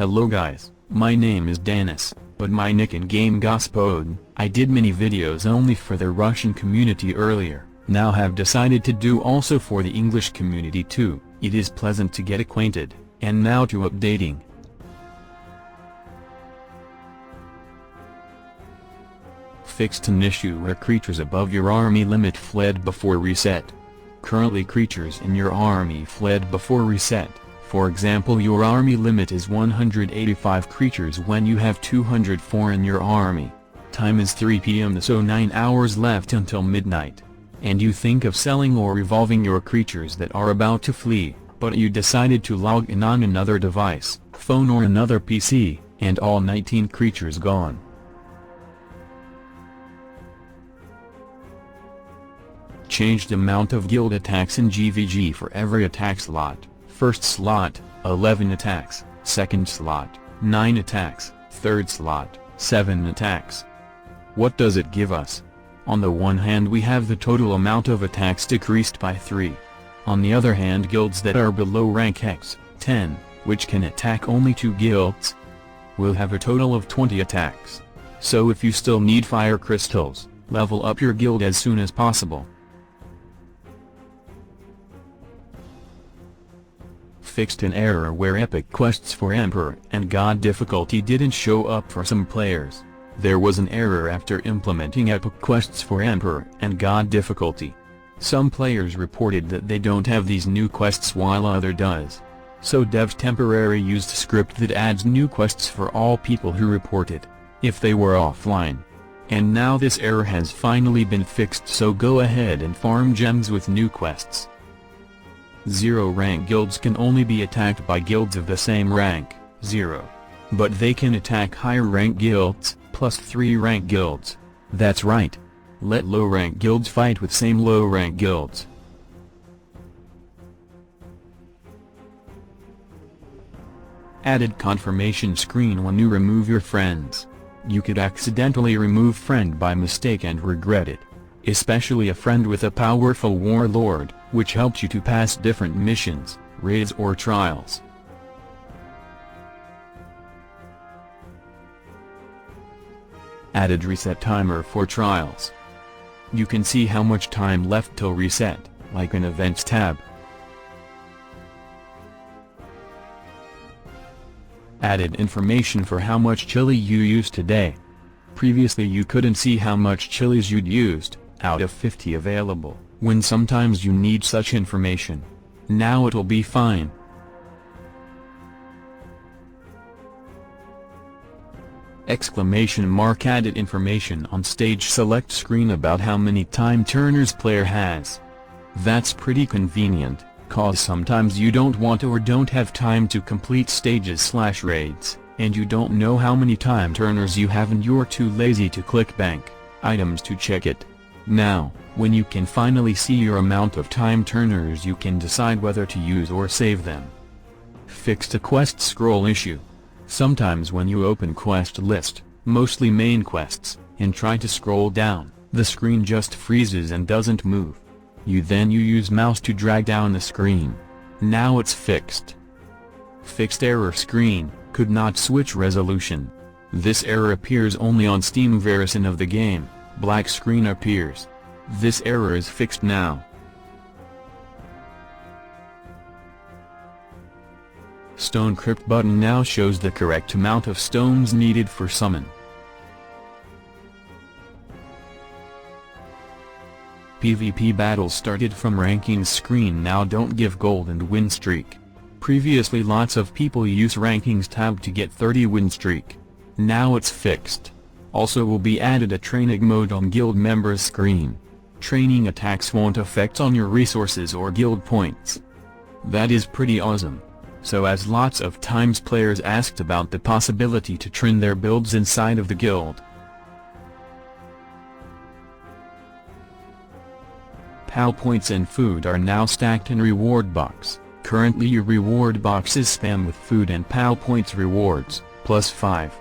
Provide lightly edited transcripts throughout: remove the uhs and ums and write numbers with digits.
Hello guys, my name is Dennis, but my nick in game Gospodin. I did many videos only for the Russian community earlier, now have decided to do also for the English community too. It is pleasant to get acquainted, and now to updating. Fixed an issue where creatures above your army limit fled before reset. Currently creatures in your army fled before reset. For example, your army limit is 185 creatures when you have 204 in your army. Time is 3 PM, so 9 hours left until midnight. And you think of selling or revolving your creatures that are about to flee, but you decided to log in on another device, phone or another PC, and all 19 creatures gone. Changed amount of guild attacks in GVG for every attack slot. First slot, 11 attacks, second slot, 9 attacks, third slot, 7 attacks. What does it give us? On the one hand we have the total amount of attacks decreased by 3. On the other hand, guilds that are below rank X, 10, which can attack only 2 guilds, will have a total of 20 attacks. So if you still need fire crystals, level up your guild as soon as possible. Fixed an error where epic quests for Emperor and God difficulty didn't show up for some players. There was an error after implementing epic quests for Emperor and God difficulty. Some players reported that they don't have these new quests while other does. So devs temporarily used script that adds new quests for all people who reported, if they were offline. And now this error has finally been fixed, so go ahead and farm gems with new quests. 0 rank guilds can only be attacked by guilds of the same rank, 0. But they can attack higher rank guilds, plus 3 rank guilds. That's right. Let low rank guilds fight with same low rank guilds. Added confirmation screen when you remove your friends. You could accidentally remove friend by mistake and regret it. Especially a friend with a powerful warlord, which helps you to pass different missions, raids or trials. Added reset timer for trials. You can see how much time left till reset, like an events tab. Added information for how much chili you used today. Previously you couldn't see how much chilies you'd used, out of 50 available, when sometimes you need such information. Now it'll be fine. Exclamation mark added information on stage select screen about how many time turners player has. That's pretty convenient, cause sometimes you don't want or don't have time to complete stages/raids, and you don't know how many time turners you have and you're too lazy to click bank items to check it. Now, when you can finally see your amount of time turners, you can decide whether to use or save them. Fixed a quest scroll issue. Sometimes when you open quest list, mostly main quests, and try to scroll down, the screen just freezes and doesn't move. You use mouse to drag down the screen. Now it's fixed. Fixed error screen, could not switch resolution. This error appears only on Steam version of the game. Black screen appears. This error is fixed now. Stone Crypt button now shows the correct amount of stones needed for summon. PvP battles started from rankings screen now don't give gold and win streak. Previously lots of people use rankings tab to get 30 win streak. Now it's fixed. Also will be added a training mode on guild members screen. Training attacks won't affect on your resources or guild points. That is pretty awesome. So as lots of times players asked about the possibility to train their builds inside of the guild. PAL points and food are now stacked in reward box. Currently your reward box is spam with food and PAL points rewards, plus 5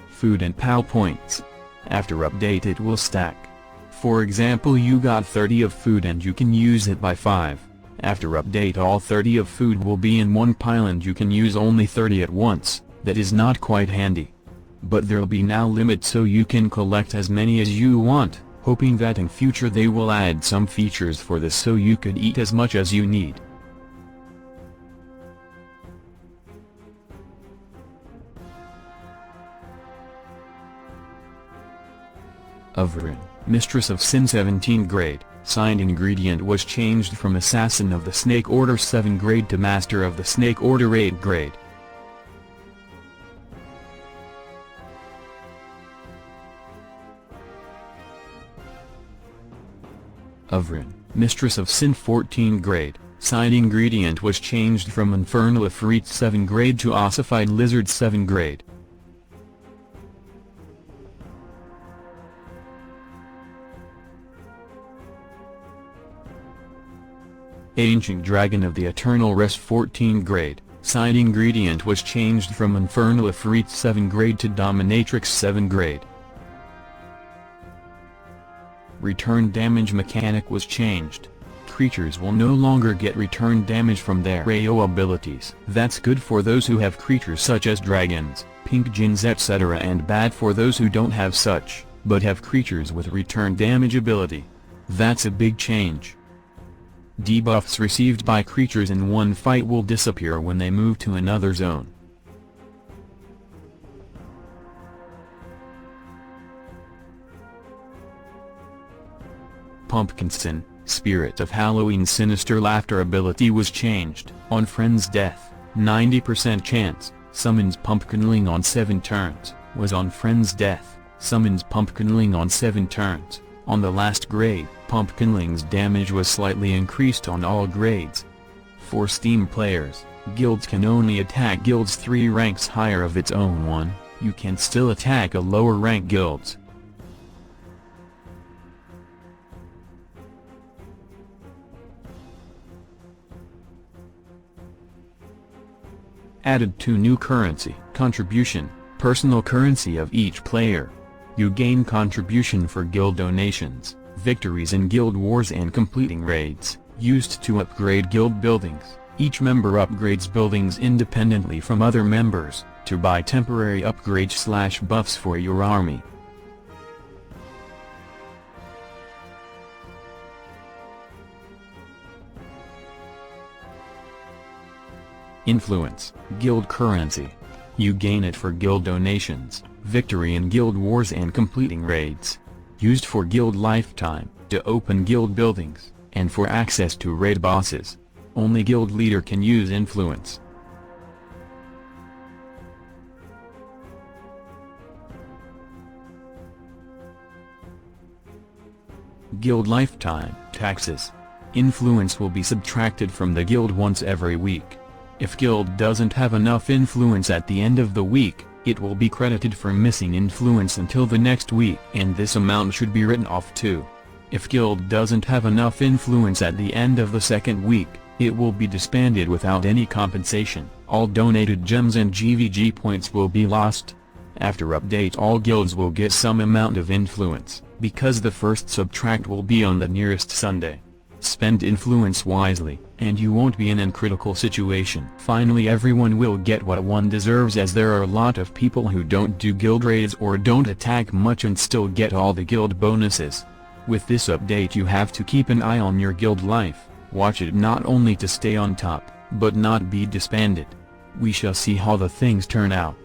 food and PAL points. After update it will stack. For example, you got 30 of food and you can use it by 5. After update all 30 of food will be in one pile and you can use only 30 at once. That is not quite handy. But there'll be now limit so you can collect as many as you want, hoping that in future they will add some features for this so you could eat as much as you need. 𝘄𝘄𝘄, Mistress of Sin 17th grade, signed ingredient was changed from Assassin of the Snake Order 7th grade to Master of the Snake Order 8th grade. 𝘄𝘄𝘄, Mistress of Sin 14th grade, signed ingredient was changed from Infernal Ifrit 7th grade to Ossified Lizard 7th grade. Ancient Dragon of the Eternal Rest 14th grade, signed ingredient was changed from Infernal Ifrit 7th grade to Dominatrix 7th grade. Return damage mechanic was changed. Creatures will no longer get return damage from their AO abilities. That's good for those who have creatures such as dragons, pink djinns etc. and bad for those who don't have such, but have creatures with return damage ability. That's a big change. Debuffs received by creatures in one fight will disappear when they move to another zone. Pumpkinson, Spirit of Halloween Sinister Laughter ability was changed. On friend's death, 90% chance, summons Pumpkinling on 7 turns, was on friend's death, summons Pumpkinling on 7 turns. On the last grade, Pumpkinling's damage was slightly increased on all grades. For Steam players, guilds can only attack guilds 3 ranks higher of its own one, you can still attack a lower rank guilds. Added 2 new currency. Contribution, personal currency of each player. You gain contribution for guild donations, victories in guild wars and completing raids, used to upgrade guild buildings. Each member upgrades buildings independently from other members, to buy temporary upgrades/buffs for your army. Influence, guild currency. You gain it for guild donations, victory in guild wars and completing raids. Used for guild lifetime, to open guild buildings, and for access to raid bosses. Only guild leader can use influence. Guild lifetime taxes. Influence will be subtracted from the guild once every week. If guild doesn't have enough influence at the end of the week, it will be credited for missing influence until the next week, and this amount should be written off too. If guild doesn't have enough influence at the end of the second week, it will be disbanded without any compensation. All donated gems and GVG points will be lost. After update all guilds will get some amount of influence, because the first subtract will be on the nearest Sunday. Spend influence wisely, and you won't be in a critical situation. Finally everyone will get what one deserves, as there are a lot of people who don't do guild raids or don't attack much and still get all the guild bonuses. With this update you have to keep an eye on your guild life, watch it not only to stay on top, but not be disbanded. We shall see how the things turn out.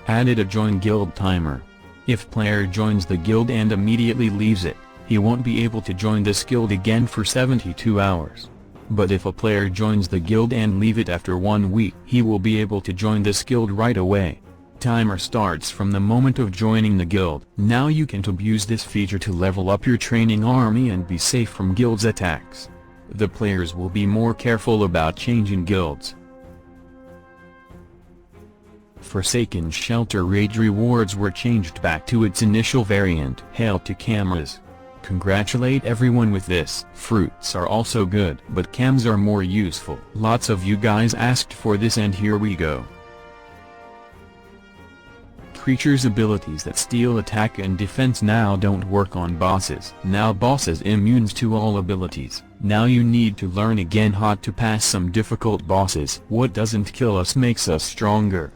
Added a join guild timer. If player joins the guild and immediately leaves it, he won't be able to join this guild again for 72 hours. But if a player joins the guild and leave it after 1 week, he will be able to join this guild right away. Timer starts from the moment of joining the guild. Now you can abuse this feature to level up your training army and be safe from guild's attacks. The players will be more careful about changing guilds. Forsaken Shelter raid rewards were changed back to its initial variant. Hail to cameras. Congratulate everyone with this. Fruits are also good, but cams are more useful. Lots of you guys asked for this and here we go. creatures' abilities that steal attack and defense now don't work on bosses. Now bosses immune to all abilities. Now you need to learn again how to pass some difficult bosses. What doesn't kill us makes us stronger.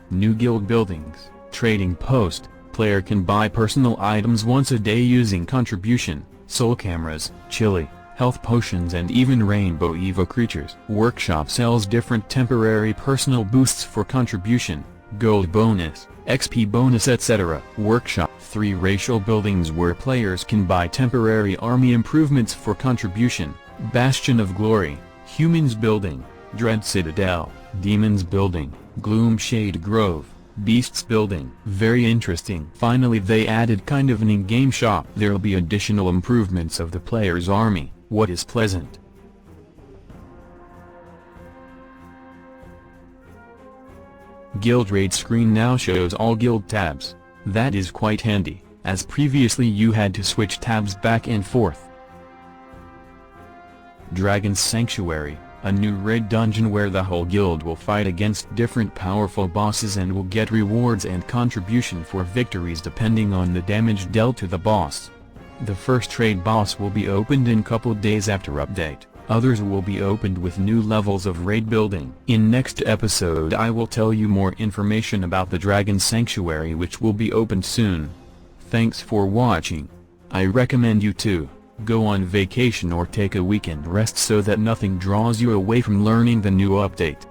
New guild buildings, trading post, player can buy personal items once a day using contribution, soul cameras, chili, health potions and even rainbow EVA creatures. Workshop sells different temporary personal boosts for contribution, gold bonus, XP bonus etc. Workshop 3 racial buildings where players can buy temporary army improvements for contribution, Bastion of Glory, Humans Building, Dread Citadel, Demons Building, Gloomshade Grove, Beasts Building. Very interesting. Finally they added kind of an in-game shop. There'll be additional improvements of the player's army. What is pleasant? Guild raid screen now shows all guild tabs. That is quite handy, as previously you had to switch tabs back and forth. Dragon's Sanctuary, a new raid dungeon where the whole guild will fight against different powerful bosses and will get rewards and contribution for victories depending on the damage dealt to the boss. The first raid boss will be opened in couple days after update, others will be opened with new levels of raid building. In next episode I will tell you more information about the Dragon Sanctuary which will be opened soon. Thanks for watching. I recommend you to go on vacation or take a weekend rest so that nothing draws you away from learning the new update.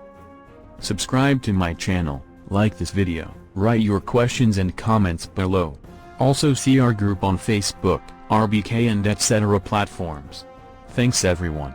Subscribe to my channel, like this video, write your questions and comments below. Also see our group on Facebook, RBK and etc. platforms. Thanks everyone.